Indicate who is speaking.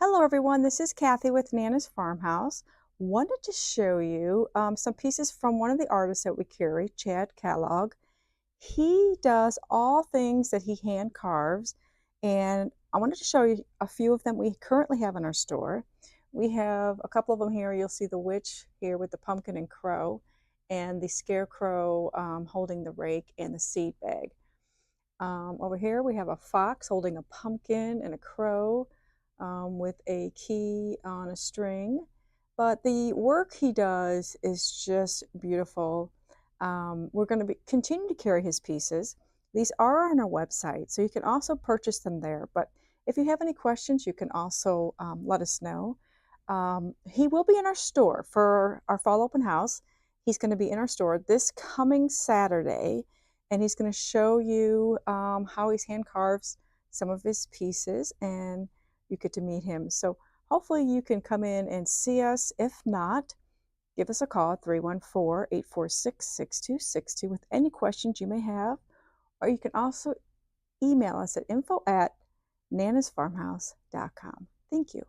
Speaker 1: Hello everyone, this is Kathy with Nana's Farmhouse. Wanted to show you some pieces from one of the artists that we carry, Chad Kellogg. He does all things that he hand carves, and I wanted to show you a few of them we currently have in our store. We have a couple of them here. You'll see the witch here with the pumpkin and crow, and the scarecrow holding the rake and the seed bag. Over here we have a fox holding a pumpkin and a crow with a key on a string. But the work he does is just beautiful. We're going to continue to carry his pieces. These are on our website, so you can also purchase them there. But if you have any questions, you can also let us know. He will be in our store for our fall open house. He's going to be in our store this coming Saturday, and he's going to show you how he hand carves some of his pieces, and you get to meet him. So hopefully you can come in and see us. If not, give us a call at 314-846-6262 with any questions you may have, or you can also email us at info@nanasfarmhouse.com. Thank you.